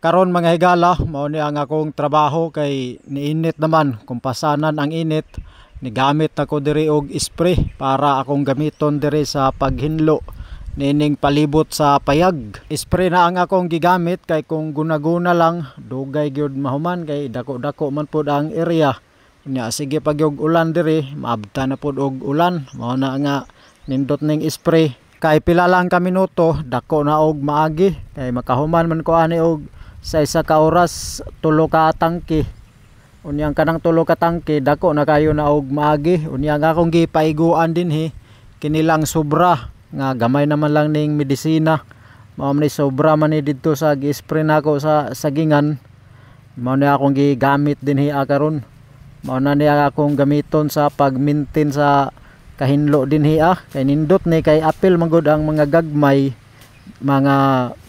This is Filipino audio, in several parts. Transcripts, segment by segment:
Karon mga higala, mao ni ang akong trabaho kay niinit naman kung pasanan ang init. Nigamit ako diri og spray para akong gamiton diri sa paghinlo nining palibot sa payag. Spray na ang akong gigamit kay kung gunaguna lang dugay gyud mahuman kay dako-dako man pud ang area. Nya sige pag yung ulan diri, maabta na pud og ulan. Mao na nga nindot ning spray. Kay pila lang ka minuto, dako na og maagi kay makahuman man ko ani og sa isa ka oras 3 ka tangke. Unyang kanang 3 ka tangke dako na kayo na og maagi. Unyang akong gipaiguan dinhi kinilang sobra nga gamay naman lang ning medisina. Mao man ni sobra man ni didto sa gi-spray nako sa sagingan. Mao ni akong gigamit dinhi karon. Mao na ni akong gamiton sa pag-maintain sa kahinlo dinhi kay nindot ni kay apil magud ang mga gagmay mga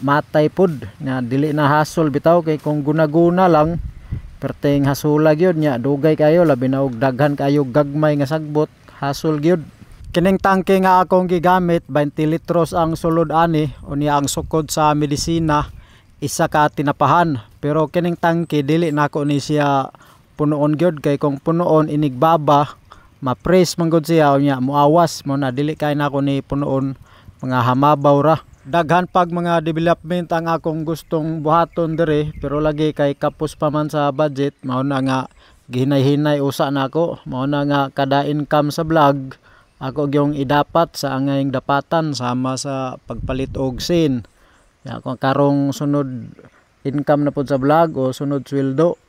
matay pud nga dili na hasol bitaw kay kung gunaguna lang perteng hasula gyud nya dugay kayo labi na og daghan kayo gagmay nga sagbot hasol gyud. Kining tangke nga akong gigamit 20 litros ang sulod ani unya ang sukod sa medisina isa ka tinapahan pero kining tangke dili nako ni siya punuon gyud kay kung punuon inigbaba ma-press man gud siya unya muawas mo na dili kay nako ni punuon mga hamabaw ra. Daghan pag mga development ang akong gustong buhaton diri pero lagi kay kapos pa man sa budget. Mao na nga gihinay-hinay usa nako. Mao na nga kada income sa vlog ako gyung idapat sa angayng dapatan sama sa pagpalit og scene. Ya kung karong sunod income na pud sa vlog o sunod sweldo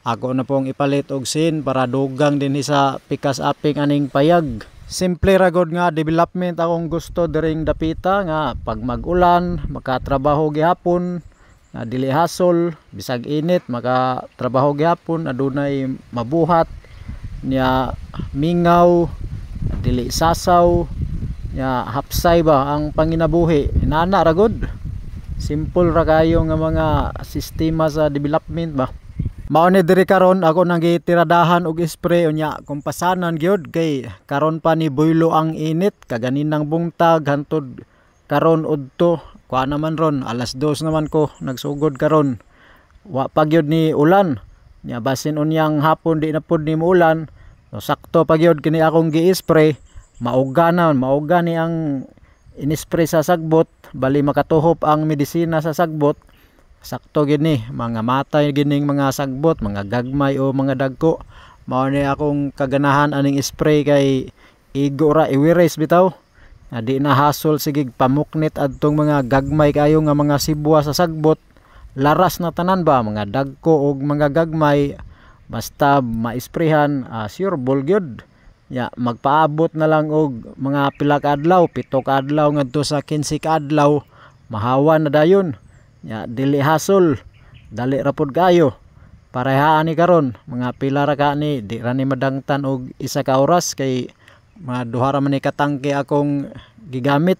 ako na pong ipalit og scene para dugang dinhi sa pikas aping aning payag. Simple ra gud nga development akong gusto diring dapita nga pag mag-ulan makatrabaho gihapon nga dili hasol bisag init makatrabaho gihapon adunay mabuhat nya mingaw dili sasaw nya hapsay ba ang panginabuhi inana ra gud. Simple ra kayo nga mga sistema sa development ba. Mao ni diri karon ako nang gitiradahan og spray unya kung pasanan gyud kay karon pa ni boylo ang init kaganinang bungtag hantod karon udto kuha naman ron alas 2 naman ko nagsugod karon wa pa gyud ni ulan nya basin unyang hapon di na pud ni muulan so, sakto pa gyud kini akong gi-spray mauga ni ang inispray sa sagbot bali makatuhop ang medisina sa sagbot. Sakto gini mga matay gining mga sagbot mga gagmay o mga dagko. Mao ni akong kaganahan aning spray kay igo ra iwiris bitaw di na hasol sigig pamuknit adtong mga gagmay kayo nga mga sibwa sa sagbot. Laras na tanan ba mga dagko og mga gagmay basta ma-sprayhan sure ball gyud. Ya magpaabot na lang og mga pila ka adlaw 7 ka adlaw ngadto sa 15 ka adlaw mahawan na dayon. Ya dili hasol dali ra pud kayo parehaan ni karon mga pila ra ka ni di ra ni madangtan og isa ka oras kay mga duha ra man ni katangke akong gigamit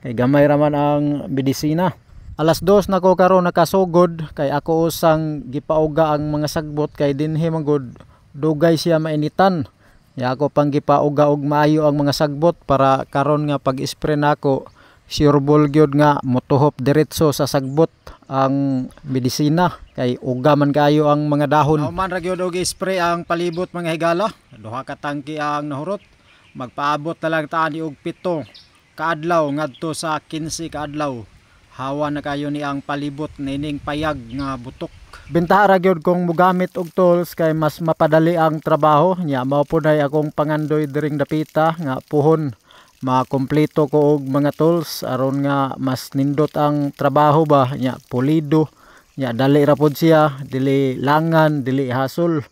kay gamay ra man ang medisina. Alas 2 na ko karon nakasugod kay ako usang gipauga ang mga sagbot kay dinhi man gud dugay siya mainitan. Ya ako pang gipauga og maayo ang mga sagbot para karon nga pag-spray nako sure ball gyud nga motuhop diretso sa sagbot ang medisina kay uga man kayo ang mga dahon. Man ra gyud og spray ang palibot mga higala. Duha ka tangke ang nahurot. Magpaabot na lang tani og 7 ka adlaw ngadto sa 15 ka adlaw. Hawa na kayo ni ang palibot nining payag nga butok. Bentaha ra gyud kung mogamit og tools kay mas mapadali ang trabaho nya mao pud akong pangandoy diring dapita nga puhon makompleto ko og mga tools aron nga mas nindot ang trabaho ba nya pulido nya dali ra pud siya dili langan dili hasol.